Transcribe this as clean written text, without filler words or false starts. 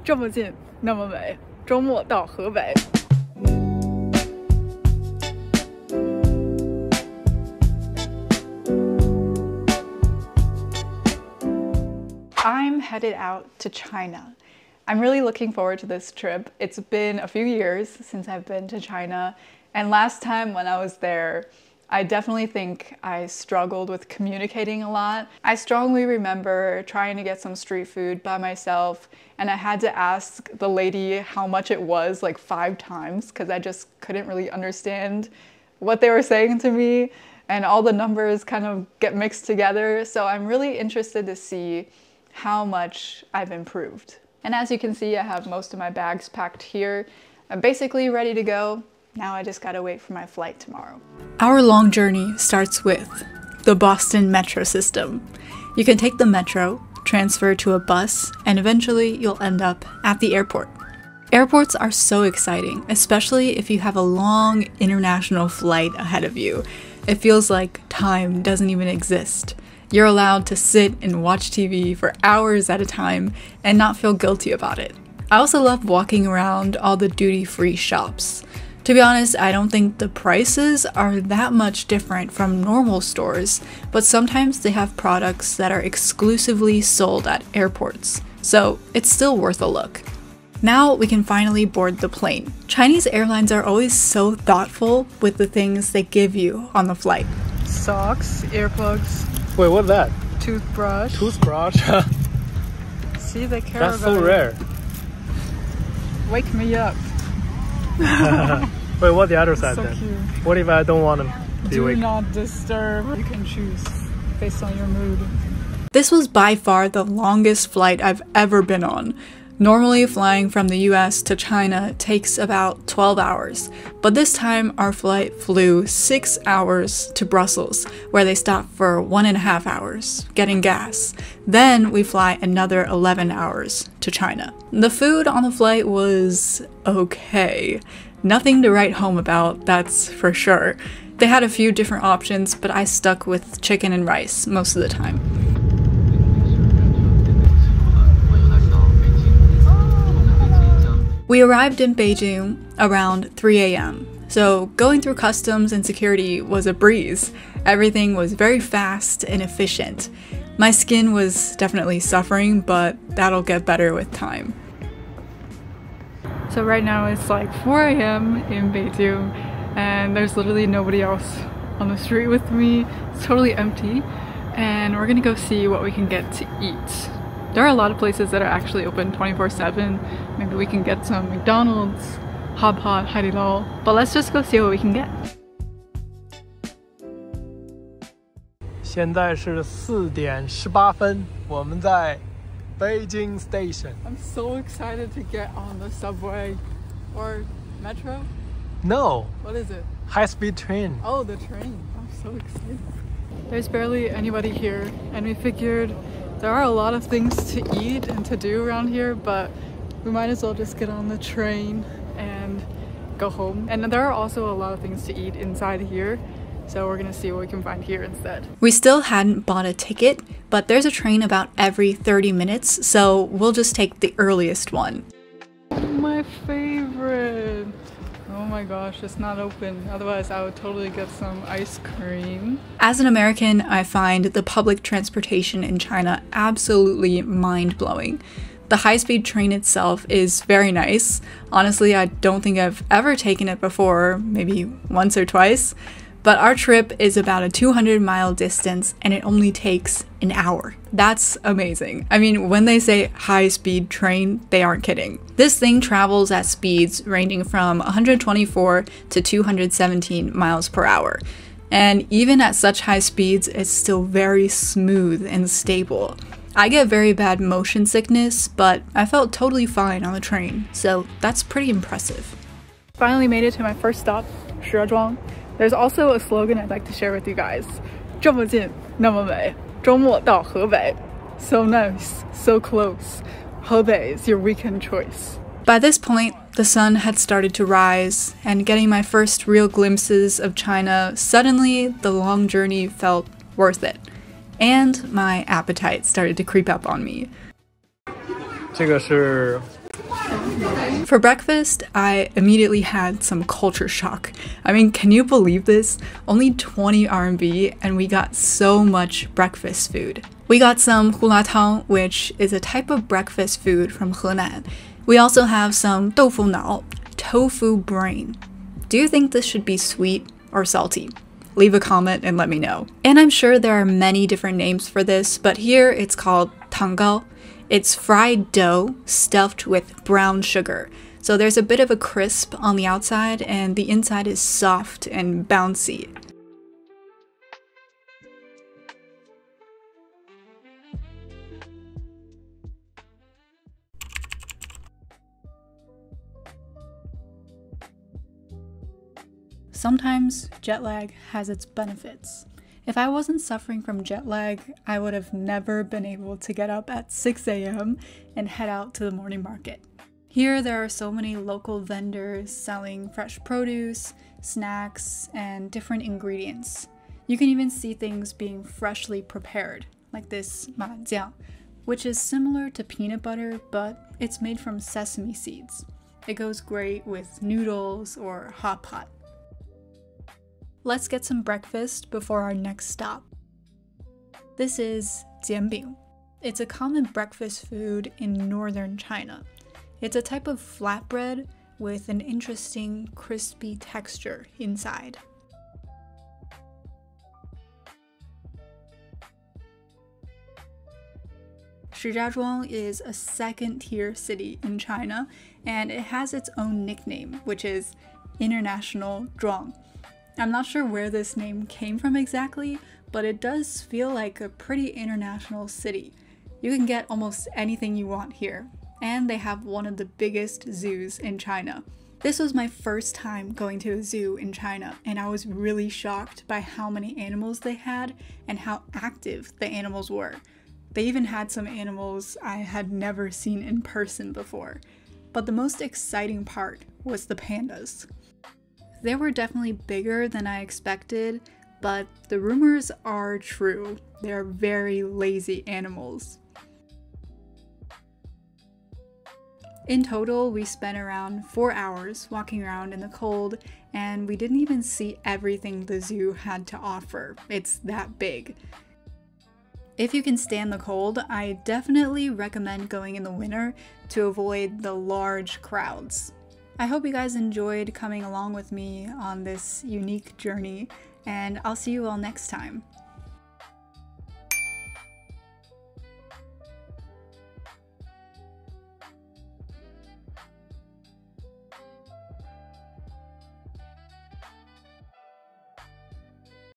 这么近，那么美，周末到河北。I'm headed out to China. I'm really looking forward to this trip. It's been a few years since I've been to China, and last time when I was there, I definitely think I struggled with communicating a lot. I strongly remember trying to get some street food by myself, and I had to ask the lady how much it was like 5 times because I just couldn't really understand what they were saying to me, and all the numbers kind of get mixed together. So I'm really interested to see how much I've improved. And as you can see, I have most of my bags packed here. I'm basically ready to go. Now I just gotta wait for my flight tomorrow. Our long journey starts with the Boston metro system. You can take the metro, transfer to a bus, and eventually you'll end up at the airport. Airports are so exciting, especially if you have a long international flight ahead of you. It feels like time doesn't even exist. You're allowed to sit and watch TV for hours at a time and not feel guilty about it. I also love walking around all the duty-free shops. To be honest, I don't think the prices are that much different from normal stores, but sometimes they have products that are exclusively sold at airports, so it's still worth a look. Now we can finally board the plane. Chinese airlines are always so thoughtful with the things they give you on the flight. Socks, earplugs. Wait, what's that? Toothbrush. Toothbrush? See, they care That's about so rare. Wake me up. Wait, what's the other side So then? cute. What if I don't want to be Do awake? not disturb. You can choose based on your mood. This was by far the longest flight I've ever been on. Normally, flying from the US to China takes about 12 hours, but this time our flight flew 6 hours to Brussels, where they stopped for 1.5 hours, getting gas. Then we fly another 11 hours to China. The food on the flight was okay. Nothing to write home about, that's for sure. They had a few different options, but I stuck with chicken and rice most of the time. We arrived in Beijing around 3 a.m. So going through customs and security was a breeze. Everything was very fast and efficient. My skin was definitely suffering, but that'll get better with time. So right now it's like 4 a.m. in Beijing, and there's literally nobody else on the street with me. It's totally empty, and we're gonna go see what we can get to eat. There are a lot of places that are actually open 24/7. Maybe we can get some McDonald's, Hot Pot, Haidilao, but let's just go see what we can get. 现在是4点18分，我们在 Beijing Station. I'm so excited to get on the subway or metro. No, What is it? high-speed train. Oh, the train. I'm so excited. There's barely anybody here, and we figured there are a lot of things to eat and to do around here, but we might as well just get on the train and go home. And there are also a lot of things to eat inside here, so we're gonna see what we can find here instead. We still hadn't bought a ticket, but there's a train about every 30 minutes, so we'll just take the earliest one. My favorite! Oh my gosh, it's not open. Otherwise, I would totally get some ice cream. As an American, I find the public transportation in China absolutely mind-blowing. The high-speed train itself is very nice. Honestly, I don't think I've ever taken it before, maybe once or twice. But our trip is about a 200-mile distance, and it only takes an hour. That's amazing. I mean, when they say high-speed train, they aren't kidding. This thing travels at speeds ranging from 124 to 217 miles per hour. And even at such high speeds, it's still very smooth and stable. I get very bad motion sickness, but I felt totally fine on the train, so that's pretty impressive. Finally made it to my first stop, Shizhuang. There's also a slogan I'd like to share with you guys. 这么近，那么美，周末到河北. So nice, so close. Hebei is your weekend choice. By this point, the sun had started to rise, and getting my first real glimpses of China, suddenly the long journey felt worth it. And my appetite started to creep up on me. 这个是 For breakfast, I immediately had some culture shock. I mean, can you believe this? Only 20 RMB and we got so much breakfast food. We got some hulatang, which is a type of breakfast food from Henan. We also have some doufu nao, tofu brain. Do you think this should be sweet or salty? Leave a comment and let me know. And I'm sure there are many different names for this, but here it's called tanggao. It's fried dough stuffed with brown sugar. So there's a bit of a crisp on the outside and the inside is soft and bouncy. Sometimes jet lag has its benefits. If I wasn't suffering from jet lag, I would have never been able to get up at 6 a.m. and head out to the morning market. Here there are so many local vendors selling fresh produce, snacks, and different ingredients. You can even see things being freshly prepared, like this majiang, which is similar to peanut butter, but it's made from sesame seeds. It goes great with noodles or hot pot. Let's get some breakfast before our next stop. This is jianbing. It's a common breakfast food in northern China. It's a type of flatbread with an interesting crispy texture inside. Shijiazhuang is a second-tier city in China, and it has its own nickname, which is International Zhuang. I'm not sure where this name came from exactly, but it does feel like a pretty international city. You can get almost anything you want here, and they have one of the biggest zoos in China. This was my first time going to a zoo in China, and I was really shocked by how many animals they had and how active the animals were. They even had some animals I had never seen in person before. But the most exciting part was the pandas. They were definitely bigger than I expected, but the rumors are true. They're very lazy animals. In total, we spent around 4 hours walking around in the cold, and we didn't even see everything the zoo had to offer. It's that big. If you can stand the cold, I definitely recommend going in the winter to avoid the large crowds. I hope you guys enjoyed coming along with me on this unique journey, and I'll see you all next time.